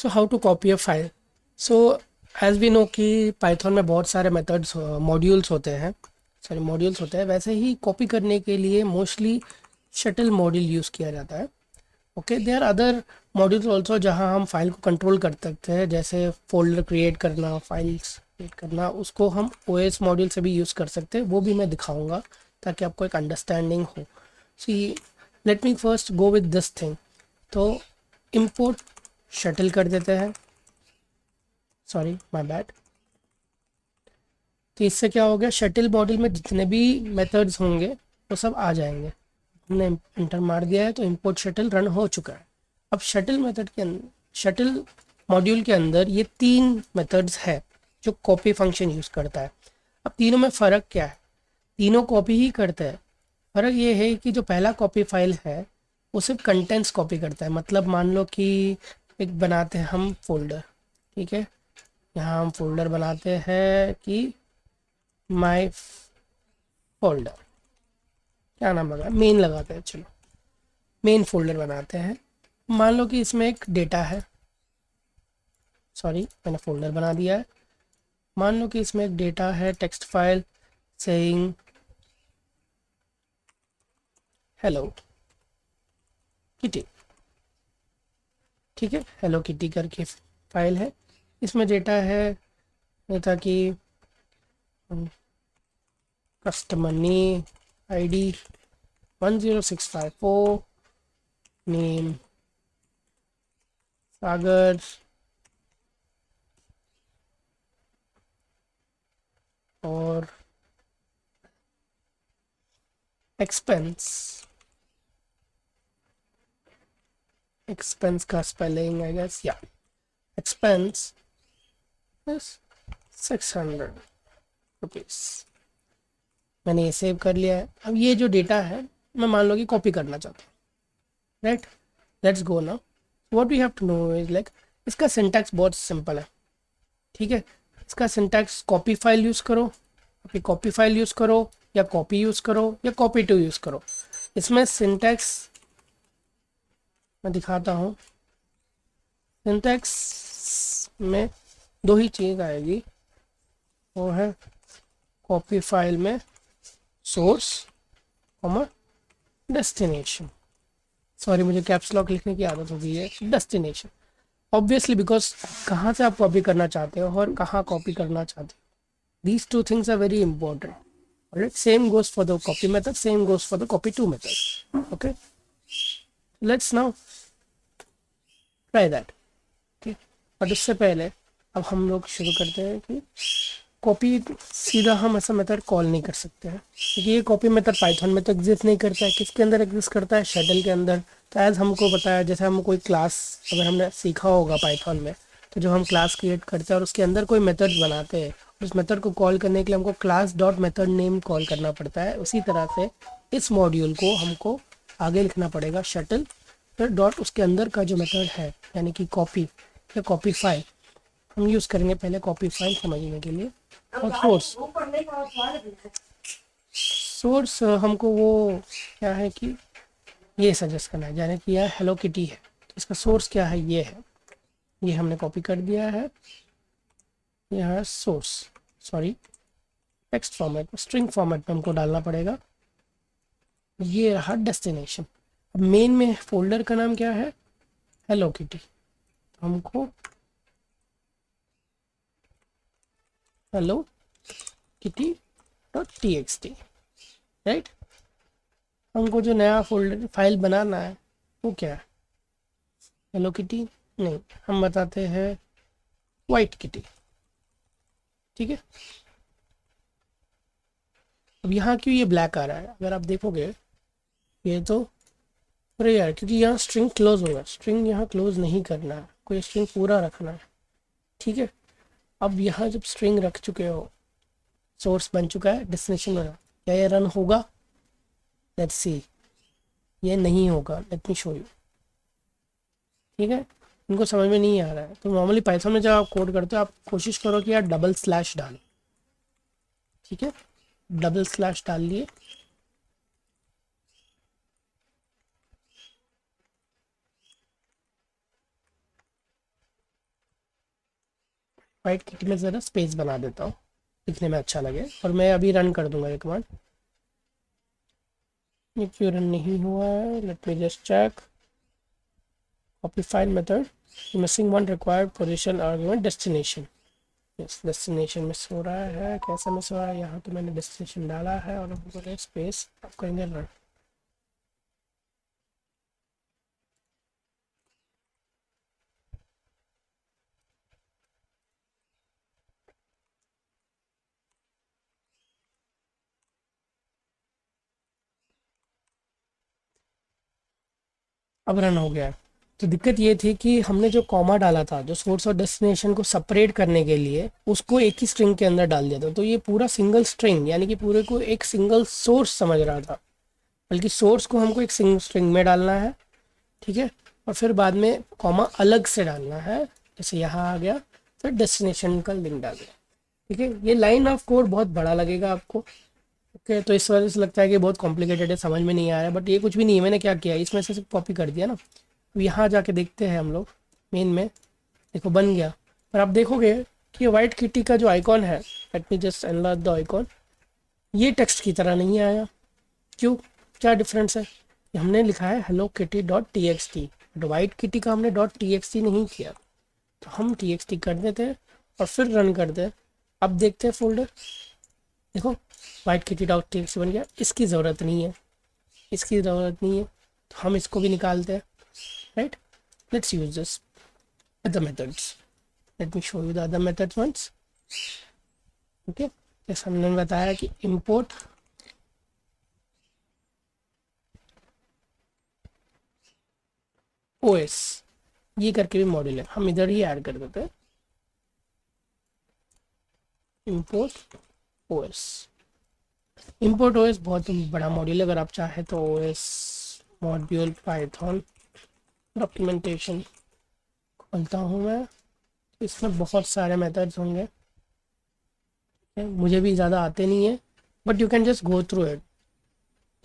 So how to copy a file. So as we know कि Python में बहुत सारे मेथड्स मॉड्यूल्स होते हैं, वैसे ही कॉपी करने के लिए मोस्टली शटल मॉड्यूल यूज़ किया जाता है। Okay, there other modules also जहाँ हम फाइल को कंट्रोल कर सकते हैं, जैसे फोल्डर क्रिएट करना, फाइल्स क्रिएट करना, उसको हम ओएस मॉड्यूल से भी यूज़ कर सकते हैं। वो भी मैं दिखाऊंगा ताकि आपको एक अंडरस्टैंडिंग हो। See, let me first go with this thing. तो इंपोर्ट शटल कर देते हैं, सॉरी माय बैड। तो इससे क्या हो गया, शटल मॉड्यूल में जितने भी मेथड्स होंगे वो सब आ जाएंगे। हमने इंटर मार दिया है तो इंपोर्ट शटल रन हो चुका है। अब शटल मेथड के अंदर, शटल मॉड्यूल के अंदर ये 3 मेथड्स है जो कॉपी फंक्शन यूज़ करता है। अब तीनों में फ़र्क क्या है, तीनों कॉपी ही करते हैं। फ़र्क ये है कि जो पहला कॉपी फाइल है वो सिर्फ कंटेंट्स कॉपी करता है। मतलब मान लो कि एक बनाते हैं हम फोल्डर, ठीक है, यहाँ हम फोल्डर बनाते हैं कि माय फोल्डर, क्या नाम लगा, मेन लगाते हैं, चलो मेन फोल्डर बनाते हैं। मान लो कि इसमें एक डेटा है, सॉरी मैंने फोल्डर बना दिया है। मान लो कि इसमें एक डेटा है, text file saying hello kitty, ठीक है, हेलो किटी करके फाइल है। इसमें डेटा है जैसा कि कस्टमर नेम ID 10654, नेम सागर, और एक्सपेंस, एक्सपेंस का स्पेलिंग आई गेस, या एक्सपेंस इज 600 रुपीज़। मैंने ये सेव कर लिया है। अब ये जो डेटा है मैं मान लो कि कॉपी करना चाहता हूँ, right. Let's go now, what we have to know is like, इसका सिंटैक्स बहुत सिंपल है, ठीक है। इसका सिंटैक्स कॉपी फाइल यूज़ करो, कॉपी फाइल यूज़ करो, या कॉपी यूज़ करो, या कॉपी टू यूज़ करो। इसमें सिंटैक्स मैं दिखाता हूँ। सिंटैक्स में दो ही चीज़ आएगी, वो है कॉपी फाइल में सोर्स कॉमा डेस्टिनेशन। सॉरी मुझे कैप्स लॉक लिखने की आदत हो गई है, डेस्टिनेशन। ऑब्वियसली बिकॉज कहाँ से आप कॉपी करना चाहते हो और कहाँ कॉपी करना चाहते हो, these two things are very important. Alright, same goes for the copy method, same goes for the copy two method. Okay, let's now try that. ठीक, बट उससे पहले अब हम लोग शुरू करते हैं कि कॉपी सीधा हम ऐसा मेथड कॉल नहीं कर सकते हैं, क्योंकि ये कॉपी मेथड पाइथन में तो एग्जिस्ट नहीं करता है। किसके अंदर एग्जिस्ट करता है, शेडल के अंदर। तो एज हमको पता है, जैसे हम कोई क्लास अगर हमने सीखा होगा पाइथन में, तो जो हम क्लास क्रिएट करते हैं और उसके अंदर कोई मेथड बनाते हैं, उस मेथड को कॉल करने के लिए हमको class dot method name call करना पड़ता है। उसी तरह से इस मॉड्यूल को हमको आगे लिखना पड़ेगा, शटल फिर डॉट उसके अंदर का जो मेथड है, यानी कि कॉपी या कॉपी फाइल। हम यूज़ करेंगे पहले कॉपी फाइल समझने के लिए। और सोर्स, सोर्स हमको वो क्या है कि ये सजेस्ट करना है, यानी कि यह हेलो किटी है, तो इसका सोर्स क्या है, ये है। ये हमने कॉपी कर दिया है, यह है सोर्स, सॉरी टेक्स्ट फॉर्मेट में, स्ट्रिंग फॉर्मेट में हमको डालना पड़ेगा। ये रहा डेस्टिनेशन। अब मेन में फोल्डर का नाम क्या है, हेलो किटी। हमको hello kitty dot txt, right. हमको जो नया फोल्डर फाइल बनाना है वो क्या है, हेलो किटी नहीं, हम बताते हैं वाइट किटी, ठीक है। अब यहाँ क्यों ये ब्लैक आ रहा है, अगर आप देखोगे ये तो, अरे यार, क्योंकि यहाँ स्ट्रिंग क्लोज होगा, स्ट्रिंग यहाँ क्लोज नहीं करना है, कोई स्ट्रिंग पूरा रखना है, ठीक है। अब यहाँ जब स्ट्रिंग रख चुके हो, सोर्स बन चुका है, डेस्टिनेशन बना, क्या ये रन होगा, लेट्स सी। ये नहीं होगा, लेट मी शो यू, ठीक है। इनको समझ में नहीं आ रहा है तो नॉर्मली पाइथन में जब आप कोड करते हो आप कोशिश करो कि यार डबल स्लैश डालो, ठीक है। डबल स्लैश डाल लिए, वाइट किटी में ज़रा स्पेस बना देता हूँ, दिखने में अच्छा लगे, और मैं अभी रन कर दूंगा एक बार। ये क्यों रन नहीं हुआ है, let me just check. Copy file method missing one required position argument destination. Yes, destination miss हो रहा है। कैसे मिस हो रहा है, यहाँ तो मैंने डेस्टिनेशन डाला है और स्पेस अब करेंगे रन। अब रन हो गया है। तो दिक्कत ये थी कि हमने जो कॉमा डाला था, जो सोर्स और डेस्टिनेशन को सेपरेट करने के लिए, उसको एक ही स्ट्रिंग के अंदर डाल दिया था। तो ये पूरा सिंगल स्ट्रिंग, यानी कि पूरे को एक सिंगल सोर्स समझ रहा था, बल्कि सोर्स को हमको एक सिंगल स्ट्रिंग में डालना है, ठीक है। और फिर बाद में कॉमा अलग से डालना है, जैसे यहाँ आ गया, फिर डेस्टिनेशन का लिंक डाल दिया, ठीक है। ये लाइन ऑफ कोड बहुत बड़ा लगेगा आपको, ओके। तो इस वजह से लगता है कि बहुत कॉम्प्लिकेटेड है, समझ में नहीं आ रहा है, बट ये कुछ भी नहीं है। मैंने क्या किया, इसमें से सिर्फ कॉपी कर दिया ना। अब यहाँ जाके देखते हैं हम लोग मेन में, देखो बन गया। पर आप देखोगे कि वाइट किटी का जो आइकॉन है, let me just enlarge the icon, ये टेक्स्ट की तरह नहीं आया। क्यों, क्या डिफरेंस है? हमने लिखा है hello kitty dot T x T, but white kitty का हमने डॉट टी एक्स टी नहीं किया। तो हम टी एक्स टी कर देते हैं और फिर रन करते हैं। अब देखते हैं फोल्डर, देखो white kitty dot T x T बन गया। इसकी ज़रूरत नहीं है, इसकी ज़रूरत नहीं है, तो हम इसको भी निकालते हैं, right. Let's use this other methods. Let me show you the other methods once. Okay, जैसे हमने बताया कि import OS, ये करके भी मॉड्यूल है, हम इधर ही ऐड कर देते हैं import OS। import OS बहुत बड़ा मॉड्यूल है, अगर आप चाहे तो OS मॉड्यूल पाइथन डॉक्यूमेंटेशन खोलता हूँ मैं, तो इसमें बहुत सारे मेथड्स होंगे, मुझे भी ज़्यादा आते नहीं है, but you can just go through it,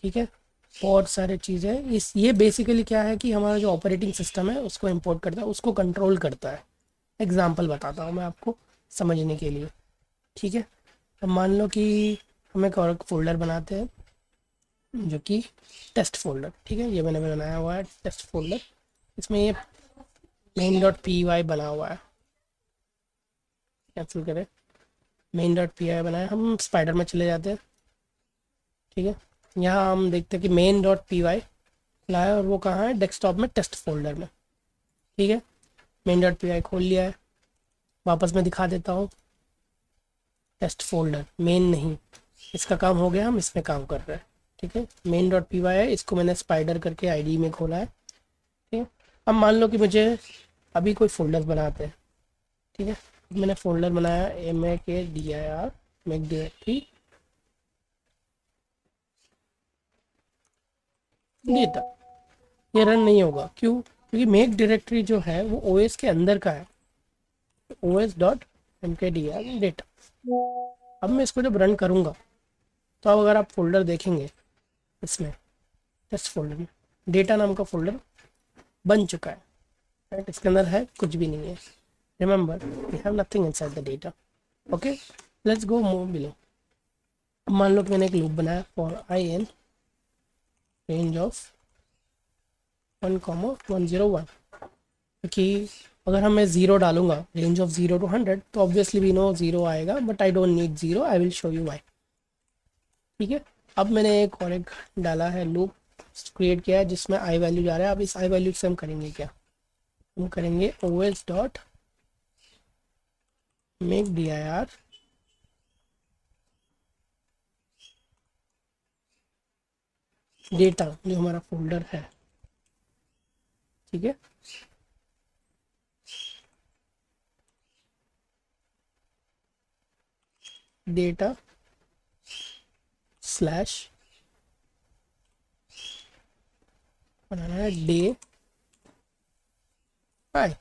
ठीक है। बहुत सारे चीज़ें इस, ये बेसिकली क्या है कि हमारा जो ऑपरेटिंग सिस्टम है उसको इंपोर्ट करता है, उसको कंट्रोल करता है। एग्जांपल बताता हूँ मैं आपको समझने के लिए, ठीक है। अब मान लो कि हम एक और फोल्डर बनाते हैं जो कि टेस्ट फोल्डर, ठीक है। ये मैंने बनाया हुआ है टेस्ट फोल्डर, इसमें ये मेन डॉट पी वाई बना हुआ है। कैंसिल करें, मेन डॉट पी वाई बनाया, हम स्पाइडर में चले जाते हैं, ठीक है। यहाँ हम देखते हैं कि मेन डॉट पी वाई खुला है और वो कहाँ है, डेस्कटॉप में टेस्ट फोल्डर में, ठीक है। मेन डॉट पी वाई खोल लिया है, वापस मैं दिखा देता हूँ टेस्ट फोल्डर, मेन नहीं, इसका काम हो गया, हम इसमें काम कर रहे हैं, ठीक है। मेन डॉट पी वाई है, इसको मैंने स्पाइडर करके आईडी में खोला है, ठीक है। अब मान लो कि मुझे अभी कोई फोल्डर बनाते हैं, ठीक है। मैंने फोल्डर बनाया एम ए के D I are make directory data, ये रन नहीं होगा, क्यों? क्योंकि मेक डायरेक्टरी जो है वो ओएस के अंदर का है, ओएस डॉट एम के डी आर डेटा। अब मैं इसको जब रन करूँगा, तो अब अगर आप फोल्डर देखेंगे इसमें टेस्ट फोल्डर में डेटा नाम का फोल्डर बन चुका है, राइट। इसके अंदर है कुछ भी नहीं है, remember we have nothing inside the data, okay. Let's go move below. मान लो कि मैंने एक लूप बनाया for i in range of 1,101, क्योंकि अगर हम मैं ज़ीरो डालूंगा रेंज ऑफ 0 to 100, तो ऑब्वियसली वी नो ज़ीरो आएगा, but I don't need zero, I will show you why, ठीक है। अब मैंने एक और एक डाला है लूप क्रिएट किया है जिसमें आई वैल्यू जा रहा है। अब इस आई वैल्यू से हम करेंगे क्या, हम करेंगे O S dot make D I R data, जो हमारा फोल्डर है, ठीक है। डेटा स्लैश बनाना है डे आई,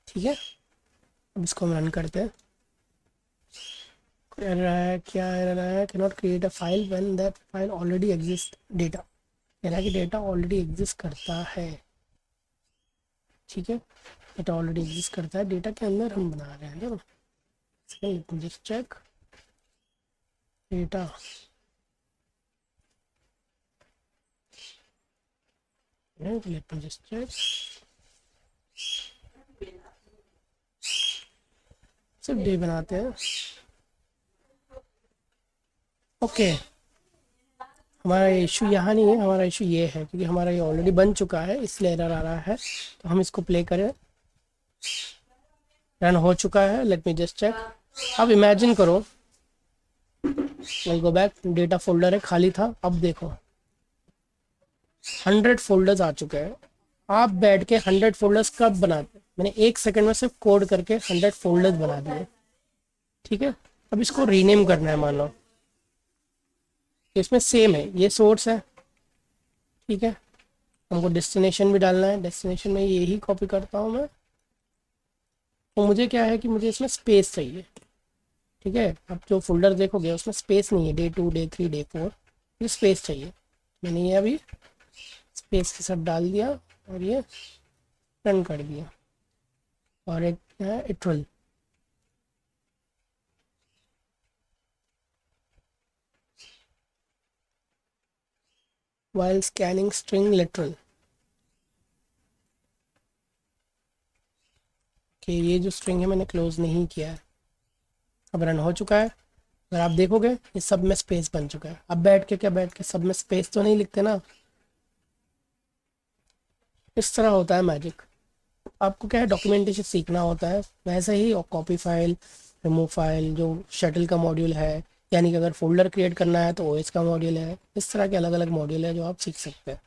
ठीक है। अब इसको हम रन करते हैं, कह रहा है क्या कह रहा है, can not create a file when that file already exist data, कह रहा है कि डेटा ऑलरेडी एग्जिस्ट करता है, ठीक है, डेटा ऑलरेडी एग्जिस्ट करता है, डेटा के अंदर हम बना रहे हैं। देखो just check data, let me just check, सिर्फ डे बनाते हैं। ओके, हमारा इशू यहाँ नहीं है, हमारा इशू ये है क्योंकि हमारा ये ऑलरेडी बन चुका है इसलिए एरर आ रहा है। तो हम इसको प्ले करें, रन हो चुका है, लेट मी जस्ट चेक। अब इमेजिन करो, गो बैक, डेटा फोल्डर है खाली था, अब देखो 100 फोल्डर्स आ चुके हैं। आप बैठ के 100 फोल्डर्स कब बनाते? मैंने 1 सेकंड में सिर्फ कोड करके 100 फोल्डर्स बना दिए। ठीक है, अब इसको रीनेम करना है, मान लो इसमें सेम है, ये सोर्स है, ठीक है, हमको डेस्टिनेशन भी डालना है, डेस्टिनेशन में यही कॉपी करता हूँ मैं। तो मुझे क्या है कि मुझे इसमें स्पेस चाहिए, ठीक है। अब जो फोल्डर देखोगे उसमें स्पेस नहीं है, डे 2 डे 3 डे 4, ये स्पेस चाहिए। मैंने ये अभी स्पेस के साथ डाल दिया और ये रन कर दिया। और एक है इटरल, while scanning string literal, कि ये जो स्ट्रिंग है मैंने क्लोज नहीं किया है, अब रन हो चुका है। अगर आप देखोगे ये सब में स्पेस बन चुका है। अब बैठ के क्या, बैठ के सब में स्पेस तो नहीं लिखते ना, इस तरह होता है मैजिक। आपको क्या है, डॉक्यूमेंटेशन सीखना होता है, वैसे ही। और कॉपी फाइल, रिमूव फाइल, जो शटल का मॉड्यूल है, यानी कि अगर फोल्डर क्रिएट करना है तो ओएस का मॉड्यूल है, इस तरह के अलग अलग मॉड्यूल है जो आप सीख सकते हैं।